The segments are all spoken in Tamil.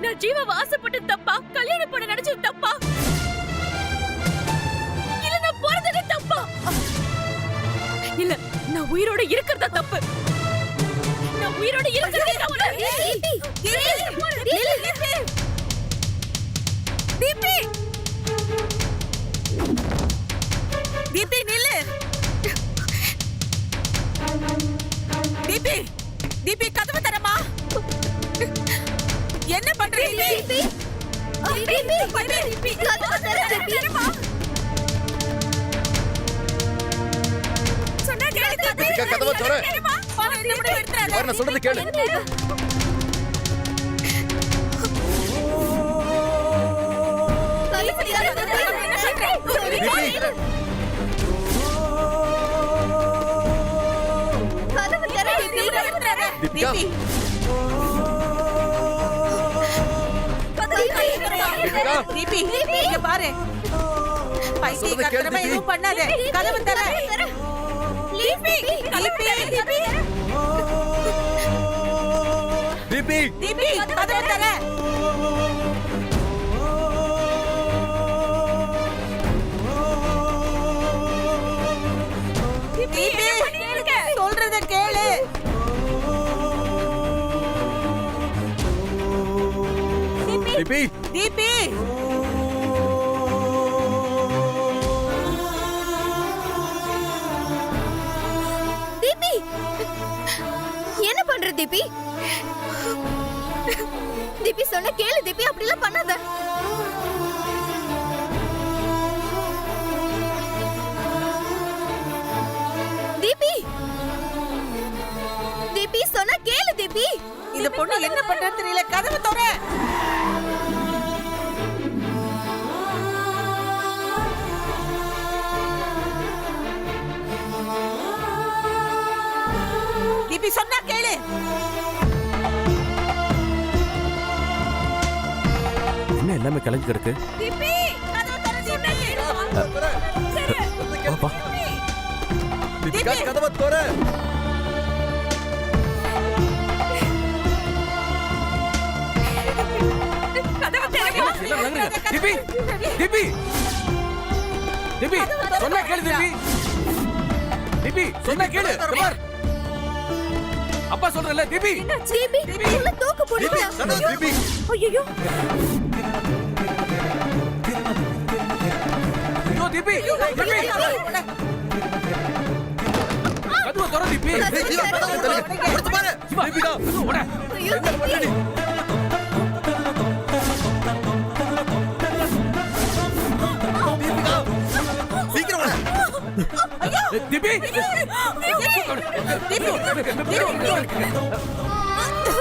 நான் ஜீவாவை ஆசைப்பட்டு தப்பா, கல்யாணம் பண்ண நினைச்சது தப்பா, இல்ல நான் போறதே தப்பா? இல்ல, நான் உயிரோட இருக்கிறதா தப்பு. நான் உயிரோட இருக்கிறதே தப்பு. தீபி, தீபி நில்லு. தீபி, தீபி கதவு தரமா? என்ன பண்ற தீபி? தீபி கதவு தரமா? சொன்னா கேளு தீபி. கதவு தர. நான் சொல்றது கேளு. பாரு, பைத்தியக்காரமா எதுவும் பண்ணாத. கதவு தர. தீபி கதவு தர. சொல்றத கேளு. தீபி, தீபி தீபி என்ன பண்ற தீபி? தீபி சொன்ன கேளு தீபி, அப்படி எல்லாம் பண்ணாத. தீபி, தீபி சொன்ன கேளு தீபி. இந்த பொண்ணு என்ன பண்றன்னு தெரியல. கதவு தர. தீபி சொன்னா கேளு. என்ன எல்லாமே கலங்கி கிடக்கு? தீபி கதவு தர. சொன்னா கேளு. பாப்பா, தீபிகா கதவு தர. தீபி, தீபி, தீபி சொன்னா கேளு. தீபி, தீபி சொன்னா கேளு. பார், அப்பா சொல்றல. தீபி, தீபி உள்ள தூக்கு போடுங்க. தீபி, ஐயோ ஐயோ தீபி, தீபி கதவு தர. தீபி, உடைச்சு பாரு. தீபிகா ஓட. ஐயோ தீபி. சீக்கிரம் ஓட. தீபி,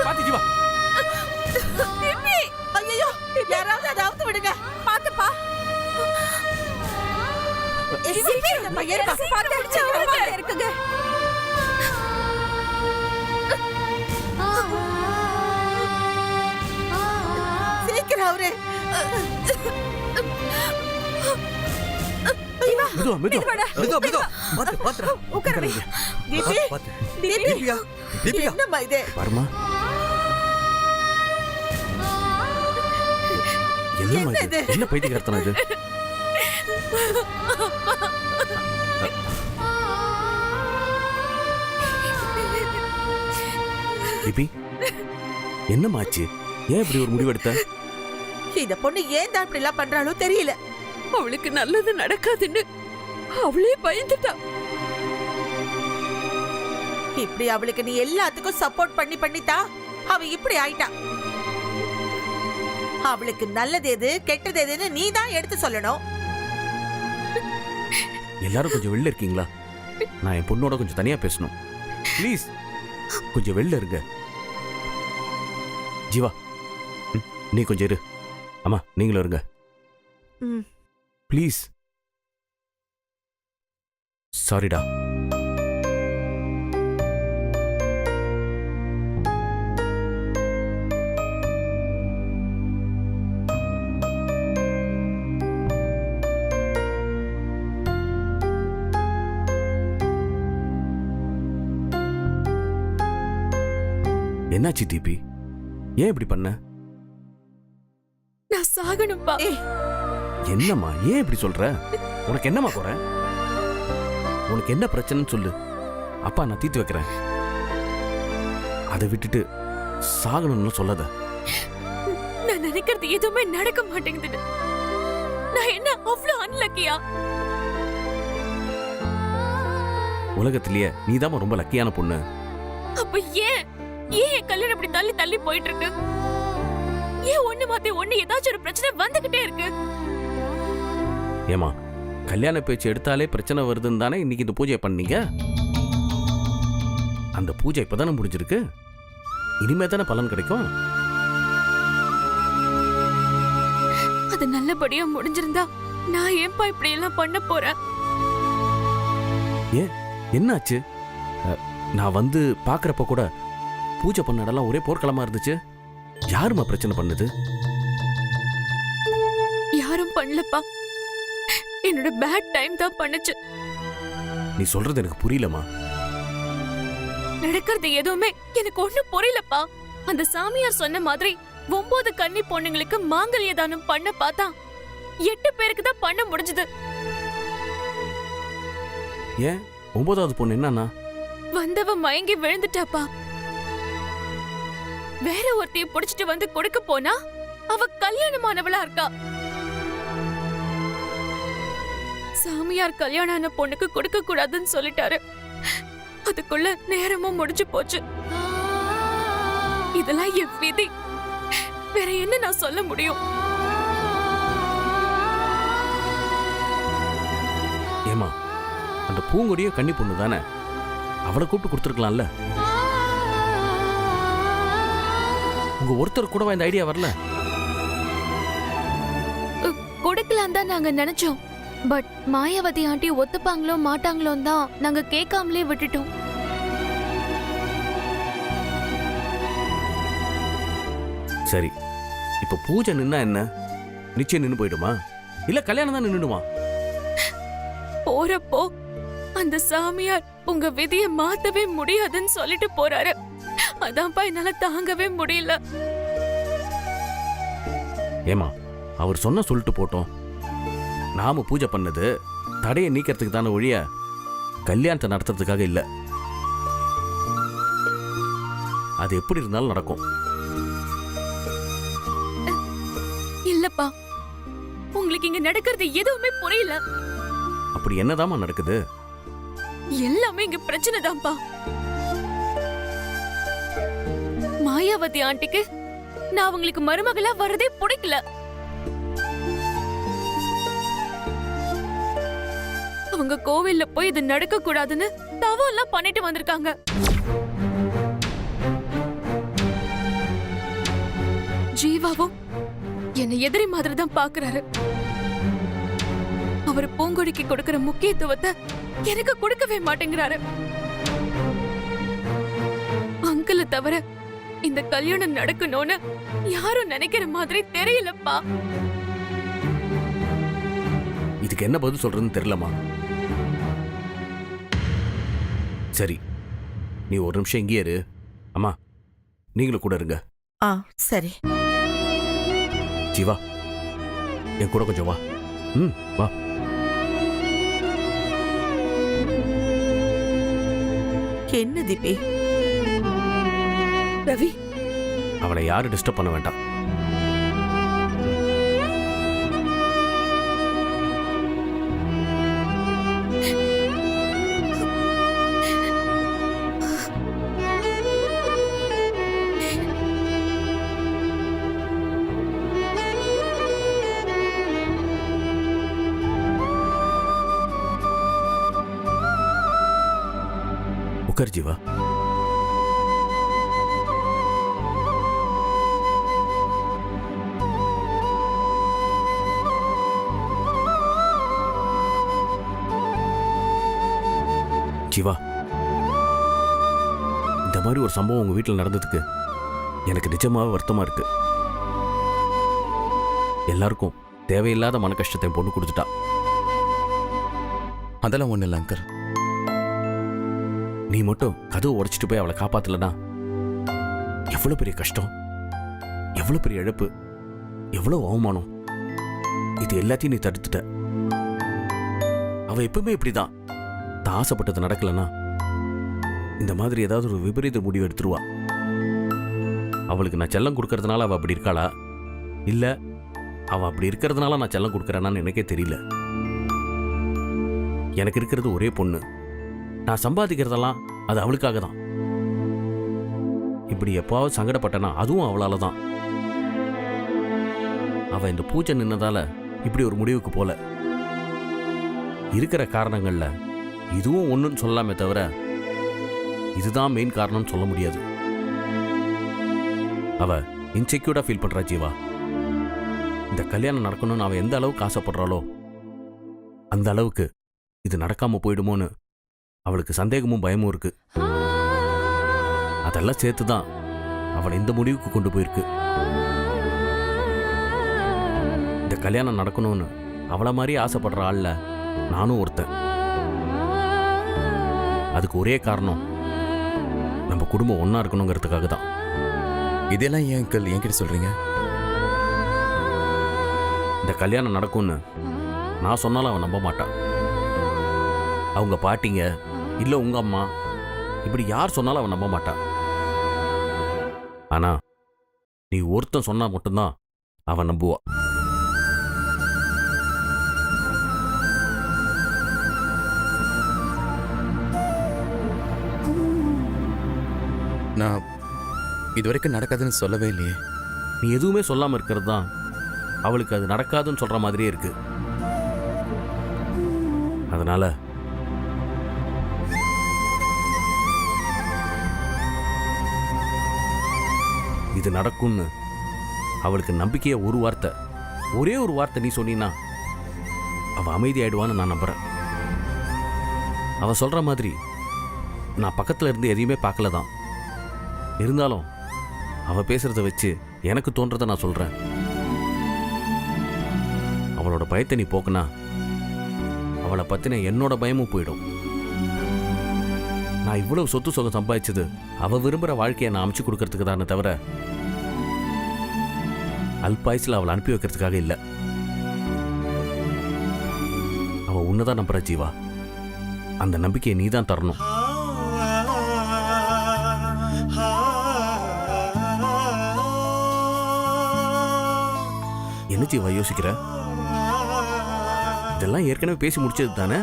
பாத்து ஜீவா. ஐயோ, யாராவது அதை அவுத்து விடுங்க. பாத்துப்பா. இருக்குங்க. சீக்கிரம் அவரு. மெதுவா மெதுவா மெதுவா மெதுவா. பாத்து பாத்து உட்காருங்க. தீபி, தீபிகா, தீபிகா என்னம்மா இது? பாருமா, என்னம்மா இது? என்ன பைத்தியக்காரத்தனம் இது? தீபி, என்னமாச்சு? ஏன் இப்படி ஒரு முடிவு எடுத்த? இந்த பொண்ணு ஏன் தான் இப்படி எல்லாம் பண்றாளோ தெரியல. அவளுக்கு நல்லது நடக்காதுன்னு அவளே பயந்துட்டா. இப்படி அவளுக்கு நீ எல்லாத்துக்கும் சப்போர்ட் பண்ணி பண்ணித்தா அவ இப்படி ஆயிட்டா. அவளுக்கு நல்லது எது கெட்டது எதுன்னு நீ தான் எடுத்து சொல்லணும். எல்லாரும் கொஞ்சம் வெளில இருக்கீங்களா? நான் என் பொண்ணோட கொஞ்சம் தனியா பேசணும். ப்ளீஸ் கொஞ்சம் வெளில இருங்க. ஜீவா, நீ கொஞ்சம் இரு. அம்மா நீங்களும் இருங்க ப்ளீஸ். சாரிடா. என்னாச்சு தீபி? ஏன் இப்படி பண்ண? சாகணும்பா. என்னம்மா ஏன் இப்படி சொல்ற? உனக்கு என்னம்மா குறை? உனக்கு என்ன பிரச்சனைன்னு சொல்லு, அப்பா நான் தீர்த்து வைக்கிறேன். அதை விட்டுட்டு சாகணும்னு சொல்லாத. நான் நினைக்கிறது எதுவுமே நடக்க மாட்டேங்குது. நான் என்ன அவ்வளவு அன்லக்கியா? உலகத்திலேயே நீதான் ரொம்ப லக்கியான பொண்ணு. அப்ப ஏன் என் கல்யாணம் இப்படி தள்ளி தள்ளி போயிட்டு இருக்கு? ஏன் ஒண்ணு மாத்தி ஒண்ணு ஏதாச்சும் ஒரு பிரச்சனை வந்துகிட்டே இருக்கு? ஏமா கல்யாண பேச்சு எடுத்தாலே பிரச்சனை வருதுன்னு தானே இன்னைக்கு இந்த பூஜையை பண்ணீங்க. அந்த பூஜை இப்பதானே முடிஞ்சிருக்கு, இனிமே தானே பலன் கிடைக்கும். அது நல்லபடியா முடிஞ்சிருந்தா நான் ஏன்பா இப்படி எல்லாம் பண்ண போறேன்? ஏன் என்னாச்சு? நான் வந்து பாக்குறப்ப கூட பூஜை பண்ண இடம்லாம் ஒரே போர்க்களமா இருந்துச்சு. யாருமா பிரச்சனை பண்ணுது? யாரும் பண்ணலப்பா, என்னோட பேட் டைம் தான் பண்ணுச்சு. நீ சொல்றது எனக்கு புரியலமா. நடக்கிறது எதுவுமே எனக்கு ஒண்ணு புரியலப்பா. அந்த சாமியார் சொன்ன மாதிரி 9 கன்னி பொண்ணுங்களுக்கு மாங்கல்ய தானம் பண்ண பார்த்தா 8 பேருக்கு தான் பண்ண முடிஞ்சது. ஏன் 9வது பொண்ணு என்னன்னா? வந்தவ மயங்கி விழுந்துட்டாப்பா. வேற ஒருத்தைய புடிச்சிட்டு வந்து கொடுக்க போனா அவ கல்யாணமானவளா இருக்கா. சாமியார் கல்யாணான பொண்ணுக்கு கொடுக்க கூடாதுன்னு சொல்லிட்டாரு. அதுக்குள்ள நேரமும் முடிஞ்சு போச்சு. இதெல்லாம் என் விதி. வேற என்ன நான் சொல்ல முடியும்? ஏமா அந்த பூங்கொடிய கன்னி பொண்ணு தானே, அவளை கூப்பிட்டு கொடுத்துருக்கலாம்ல. உங்க ஒருத்தர் கூடவா இந்த ஐடியா வரல? கொடுக்கலாம் தான் நாங்க நினைச்சோம். பட் மாயாவதி ஆண்டி ஒத்துப்பாங்களோ மாட்டாங்களோ தான் நாங்க கேட்காமலே விட்டுட்டோம். சரி, இப்ப பூஜை நின்னா என்ன? நிச்சயம் நின்னு போயிடுமா, இல்ல கல்யாணம் தான் நின்னுடுமா? போறப்போ அந்த சாமியார் உங்க விதியை மாத்தவே முடியாதுன்னு சொல்லிட்டு போறாரு. அதான்ப்பா என்னால தாங்கவே முடியல. ஏமா அவர் சொன்ன சொல்லிட்டு போட்டோம். நாம பூஜை பண்ணது தடையை நீக்கிறதுக்கு தானே ஒழிய கல்யாணத்தை நடத்துறதுக்காக இல்ல. அது எப்படி இருந்தாலும் நடக்கும். இல்லப்பா, உங்களுக்கு இங்க நடக்கிறது எதுவுமே புரியல. அப்படி என்னதாமா நடக்குது? எல்லாமே இங்க பிரச்சனை தான்ப்பா. மாயாவதி ஆண்டிக்கு நான் அவங்களுக்கு மருமகளா வரதே பிடிக்கல. அவங்க கோவில்ல போய் இது நடக்க கூடாதுன்னு தவம் எல்லாம் பண்ணிட்டு வந்திருக்காங்க. ஜீவாவும் என்னை எதிரி மாதிரி தான் பாக்குறாரு. அவர் பூங்கொடிக்கு கொடுக்கிற முக்கியத்துவத்தை எனக்கு கொடுக்கவே மாட்டேங்கிறாரு. அங்கிள தவிர இந்த கல்யாணம் நடக்கணும்னு யாரும் நினைக்கிற மாதிரி தெரியலப்பா. இதுக்கு என்ன பதில் சொல்றதுன்னு தெரியலமா. சரி, நீ ஒரு நிமிஷம் இங்கே இரு. அம்மா நீங்களும் கூட இருங்க. சரி. ஜீவா என் கூட கொஞ்சம் வா. வா. என்ன தீபி? ரவி, அவளை யாரும் டிஸ்டர்ப் பண்ண வேண்டாம். உட்கார் ஜீவா. ஜீவா, இந்த மாதிரி ஒரு சம்பவம் உங்க வீட்டில் நடந்ததுக்கு எனக்கு நிஜமாவே வருத்தமா இருக்கு. எல்லாருக்கும் தேவையில்லாத மன கஷ்டத்தை பொண்ணு கொடுத்துட்டா. அதெல்லாம் ஒண்ணு இல்லை அங்கர். நீ மட்டும் கதவை உடைச்சிட்டு போய் அவளை காப்பாத்தலனா எவ்வளவு பெரிய கஷ்டம், எவ்வளவு பெரிய இழப்பு. எவ்வளவு அவமானம். இது எல்லாத்தையும் நீ தடுத்துட்ட. அவ எப்பவுமே இப்படிதான். தான் ஆசைப்பட்டது நடக்கலன்னா இந்த மாதிரி ஏதாவது ஒரு விபரீத முடிவு எடுத்துருவா. அவளுக்கு நான் செல்லம் கொடுக்கறதுனால அவ அப்படி இருக்காளா, இல்ல அவ அப்படி இருக்கிறதுனால நான் செல்லம் கொடுக்கறேனான்னு எனக்கே தெரியல. எனக்கு இருக்கிறது ஒரே பொண்ணு. நான் சம்பாதிக்கிறதெல்லாம் அது அவளுக்காக தான். இப்படி எப்பாவது சங்கடப்பட்டனா அதுவும் அவளால தான். அவ இந்த பூஜை நின்னதால இப்படி ஒரு முடிவுக்கு போல. இருக்கிற காரணங்கள்ல இதுவும் ஒண்ணுன்னு சொல்லலாமே தவிர இதுதான் மெயின் காரணம்னு சொல்ல முடியாது. அவ இன்செக்யூர்டா ஃபீல் பண்றா ஜீவா. இந்த கல்யாணம் நடக்கணும்னு அவ எந்த அளவுக்கு ஆசைப்படுறாளோ அந்த அளவுக்கு இது நடக்காம போயிடுமோன்னு அவளுக்கு சந்தேகமும் பயமும் இருக்கு. அதெல்லாம் சேர்த்துதான் அவளை இந்த முடிவுக்கு கொண்டு போயிருக்கு. இந்த கல்யாணம் நடக்கணும்னு அவளை மாதிரி ஆசைப்படுற ஆள்ல நானும் ஒருத்தன். அதுக்கு ஒரே காரணம் நம்ம குடும்பம் ஒன்னா இருக்கணுங்கிறதுக்காக தான். இதெல்லாம் ஏன் அங்கிள் என்கிட்ட சொல்றீங்க? இந்த கல்யாணம் நடக்கும்னு நான் சொன்னாலும் அவன் நம்ப மாட்டான். அவங்க பாட்டிங்க இல்ல உங்க அம்மா இப்படி யார் சொன்னாலும் அவன் நம்ப மாட்டான். ஆனா நீ ஒருத்தன் சொன்னா மட்டும்தான் அவன் நம்புவா. நான் இதுவரைக்கும் நடக்காதுன்னு சொல்லவே இல்லையே. நீ எதுவுமே சொல்லாம இருக்கிறது தான் அவளுக்கு அது நடக்காதுன்னு சொல்ற மாதிரியே இருக்கு. அதனால இது நடக்கும்னு அவளுக்கு நம்பிக்கைய ஒரு வார்த்தை, ஒரே ஒரு வார்த்தை நீ சொன்னீன்னா அவ அமைதியாயிடுவான்னு நான் நம்புறேன். அவ சொல்ற மாதிரி நான் பக்கத்துல இருந்து எதையுமே பார்க்கல தான். இருந்தாலும் அவ பேசுறத வச்சு எனக்கு தோன்றதை நான் சொல்றேன். அவளோட பயத்தை நீ போக்குனா அவளை பத்தின என்னோட பயமும் போயிடும். நான் இவ்வளவு சொத்து சுகம் சம்பாதிச்சது அவ விரும்புற வாழ்க்கையை நான் அமைச்சு கொடுக்கறதுக்கு தானே தவிர அல்பாயுசில் அவளை அனுப்பி வைக்கிறதுக்காக இல்லை. அவ உன்னதான் நம்புற ஜீவா. அந்த நம்பிக்கையை நீ தான் தரணும். என்ன ஜீவா யோசிக்கிற? இதெல்லாம் ஏற்கனவே பேசி முடிச்சது தானே.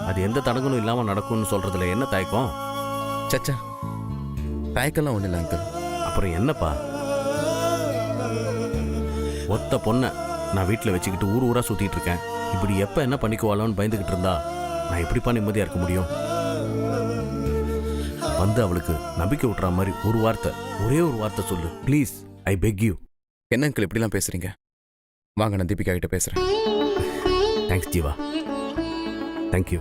அது எந்த தடங்களும் இல்லாம நடக்கும்னு சொல்றதுல என்ன தயக்கம்? சச்சா, தயக்கெல்லாம் ஒண்ணு இல்லை அங்கிள். அப்புறம் என்னப்பா, ஒத்த பொண்ணை நான் வீட்டில் வச்சுக்கிட்டு ஊர் ஊரா சுத்திட்டு இருக்கேன். இப்படி எப்ப என்ன பண்ணிக்குவாளோன்னு பயந்துகிட்டு இருந்தா நான் எப்படிப்பா நிம்மதியா இருக்க முடியும்? வந்து அவளுக்கு நம்பிக்கை விட்டுற மாதிரி ஒரு வார்த்தை, ஒரே ஒரு வார்த்தை சொல்லு ப்ளீஸ், ஐ பெக் யூ. என்ன அங்கிள் இப்படிலாம் பேசுறீங்க? வாங்க, நான் தீபிகா கிட்ட பேசுறேன். Thanks Jeeva, thank you.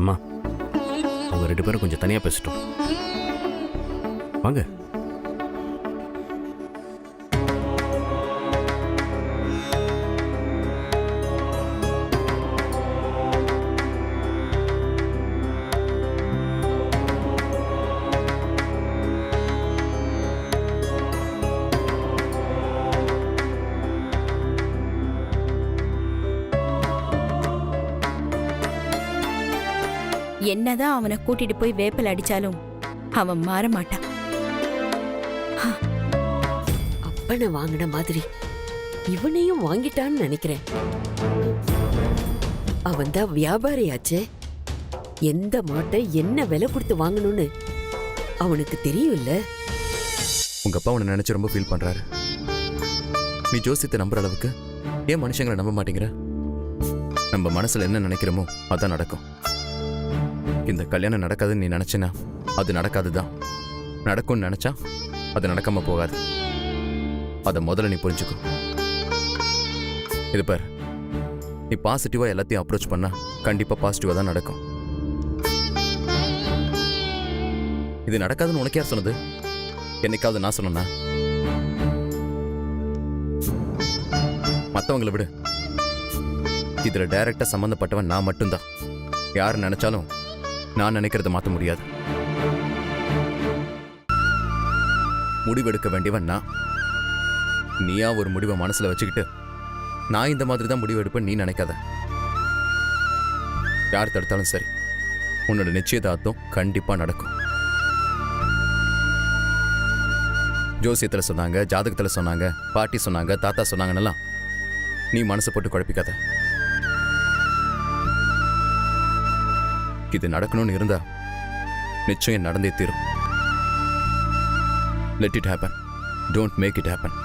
அம்மா, அவங்க 2 பேரும் கொஞ்சம் தனியா பேசட்டும். வாங்க. என்னதான் அவனை கூட்டிட்டு போய் வேப்பல் அடிச்சாலும் அவன் மாற மாட்டான். அப்பனை வாங்கின மாதிரி இவனையும் வாங்கிட்டான்னு நினைக்கிறேன். அவன் தான் வியாபாரியாச்சே. எந்த மாட்டை என்ன விலை கொடுத்து வாங்கணும்னு அவனுக்கு தெரியும் இல்ல. உங்க அப்பா உன்னை நினைச்சு ரொம்ப ஃபீல் பண்றாரு. நீ ஜோசியத்தை நம்புற அளவுக்கு ஏன் மனுஷங்களை நம்ப மாட்டேங்கிற? நம்ம மனசுல என்ன நினைக்கிறோமோ அதான் நடக்கும். இந்த கல்யாணம் நடக்காதுன்னு நீ நினைச்சினா அது நடக்காதுதான். நடக்கும்னு நினைச்சா அது நடக்காம போகாது. அதை முதல்ல நீ புரிஞ்சுக்கோ. இது பாரு, நீ பாசிட்டிவா எல்லாத்தையும் அப்ரோச் பண்ணா கண்டிப்பா பாசிட்டிவா தான் நடக்கும். இது நடக்காதுன்னு உனக்கு யார் சொன்னது? என்னைக்காவது நான் சொன்னா மற்றவங்களை விடு. இதுல டைரக்டா சம்பந்தப்பட்டவன் நான் மட்டும்தான். யார் நினைச்சாலும் நான் நினைக்கிறத மாற்ற முடியாது. முடிவெடுக்க வேண்டியவன் நான். நீயா ஒரு முடிவை மனசுல வச்சுக்கிட்டு நான் இந்த மாதிரி தான் முடிவு எடுப்பேன் நீ நினைக்காத. யார் தடுத்தாலும் சரி, உன்னோட நிச்சயதார்த்தம் கண்டிப்பா நடக்கும். ஜோசியத்துல சொன்னாங்க, ஜாதகத்துல சொன்னாங்க, பாட்டி சொன்னாங்க, தாத்தா சொன்னாங்கன்னெல்லாம் நீ மனசு போட்டு குழப்பிக்காத. இது நடக்கணும்னு இருந்தா நிச்சயம் நடந்தே தீரும். Let it happen, don't make it happen.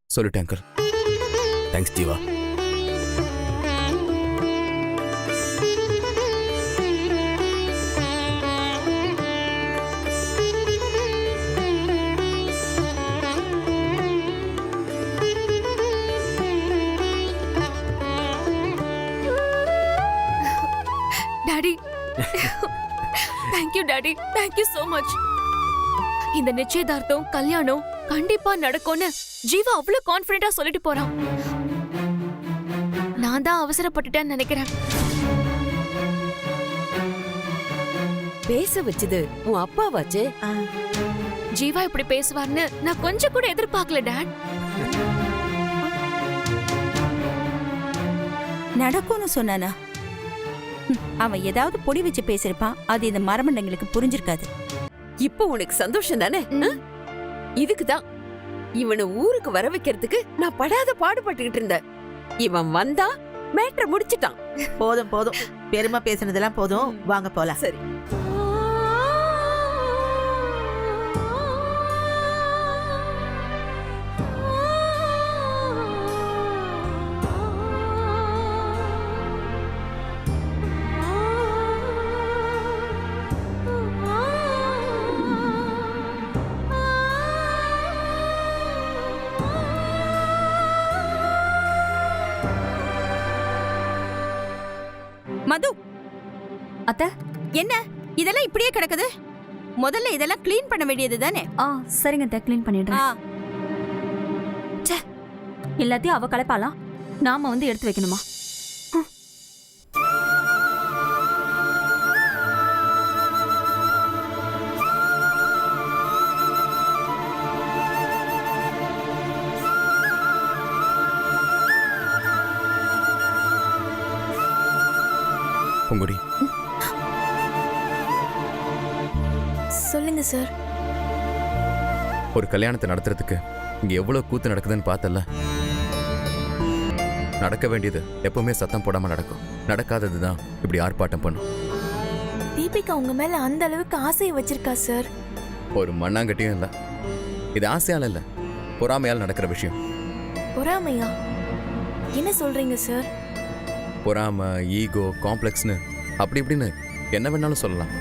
சொல்லிட்டேன் uncle. Thanks Jeeva. Daddy, thank you daddy, thank you so much. இந்த நிச்சயதார்த்தம் கல்யாணம் கண்டிப்பா நடக்கும்னு ஜீவா அவ்வளவு கான்ஃபிடென்ட்டா சொல்லிட்டு போறான். நான் தான் அவசரப்பட்டுட்டேன்னு நினைக்கிறேன். பேச வச்சது உன் அப்பாவாச்சே. ஜீவா இப்படி பேசுவார்னு நான் கொஞ்சம் கூட எதிர்பார்க்கல டாட். நடக்கும்னு சொன்னானா? அவன் ஏதாவது பொடி வச்சு பேசிருப்பான். அது இந்த மரமண்டங்களுக்கு புரிஞ்சிருக்காது. இப்போ உனக்கு சந்தோஷம் தானே? இதுக்குதான் இவனை ஊருக்கு வர வைக்கிறதுக்கு நான் படாத பாடுபட்டுக்கிட்டு இருந்தேன். இவன் வந்தா மேட்ரை முடிச்சிட்டான். போதும் போதும், பெருமை பேசுனதெல்லாம் போதும், வாங்க போலாம். சரி. மது, அத்த என்ன இதெல்லாம் இப்படியே கிடக்குது? முதல்ல இதெல்லாம் க்ளீன் பண்ண வேண்டியது தானே? சரிங்க அத்தை, க்ளீன் பண்ணிடுறேன். எல்லாத்தையும் அவ கலப்பாலாம், நாம வந்து எடுத்து வைக்கணுமா? பொங்குடி, சொல்லுங்க சார். ஒரு கல்யாணத்தை நடத்துறதுக்கு இங்க எவ்வளவு கூத்து நடக்குதுன்னு பார்த்தல. நடக்க வேண்டியது எப்பவுமே சத்தம் போடாம நடக்கும். நடக்காததுதான் இப்படி ஆர்ப்பாட்டம் பண்ணும். தீபிகா உங்க மேல அந்த அளவுக்கு ஆசையை வச்சிருக்கா சார். ஒரு மண்ணாங்கட்டியும் இல்ல. இது ஆசையால இல்ல, பொறாமையால் நடக்கிற விஷயம். பொறாமையா? என்ன சொல்றீங்க சார்? பொறாமை, ஈகோ, காம்ப்ளெக்ஸ்னு அப்படி இப்படின்னு என்ன வேணாலும் சொல்லலாம்.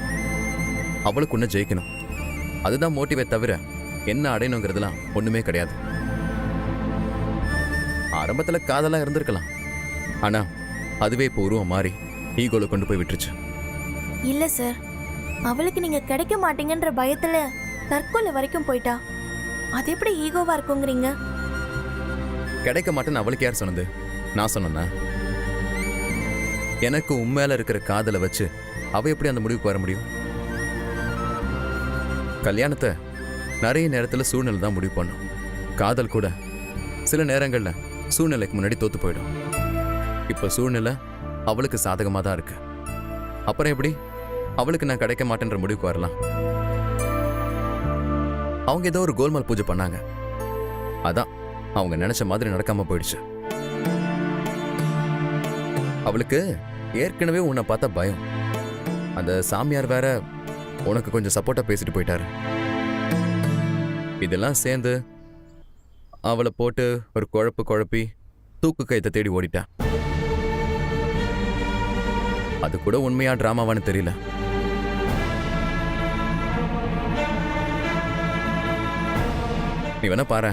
அவளுக்கு ஒன்று ஜெயிக்கணும், அதுதான் மோட்டிவே தவிர என்ன அடையணுங்கிறதுலாம் ஒண்ணுமே கிடையாது. ஆரம்பத்துல காதலா இருந்திருக்கலாம், ஆனா அதுவே இப்போ உருவம் மாறி ஈகோல கொண்டு போய் விட்டுருச்சு. இல்ல சார், அவளுக்கு நீங்க கிடைக்க மாட்டீங்கன்ற பயத்துல தற்கொலை வரைக்கும் போயிட்டா. அது எப்படி ஈகோவா இருக்குங்கிறீங்க? கிடைக்க மாட்டேன்னு அவளுக்கு யார் சொன்னது? நான் சொன்னேன்னா? எனக்கு உண்மையில இருக்கிற காதலை வச்சு அவ எப்படி அந்த முடிவுக்கு வர முடியும்? கல்யாணத்தை நிறைய நேரத்துல சூழ்நிலை தான் முடிவு பண்ணும். காதல் கூட சில நேரங்கள்ல சூழ்நிலைக்கு முன்னாடி தோத்து போயிடும். இப்ப சூழ்நிலை அவளுக்கு சாதகமா தான் இருக்கு. அப்புறம் எப்படி அவளுக்கு நான் கிடைக்க மாட்டேன்ற முடிவுக்கு வரலாம்? அவங்க ஏதோ ஒரு கோல்மால் பூஜை பண்ணாங்க, அதான் அவங்க நினைச்ச மாதிரி நடக்காம போயிடுச்சு. அவளுக்கு ஏற்கனவே உன்னை பார்த்தா பயம். அந்த சாமியார் வேற உனக்கு கொஞ்சம் சப்போர்ட்டா பேசிட்டு போயிட்டாரு. இதெல்லாம் சேர்ந்து அவளை போட்டு ஒரு குழப்பி தூக்கு கயத்தை தேடி ஓடிட்டா. அது கூட உண்மையா டிராமாவான்னு தெரியல. நீ வேணா பாரு,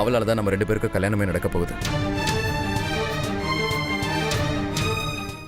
அவளால தான் நம்ம 2 பேருக்கும் கல்யாணமே நடக்க போகுது.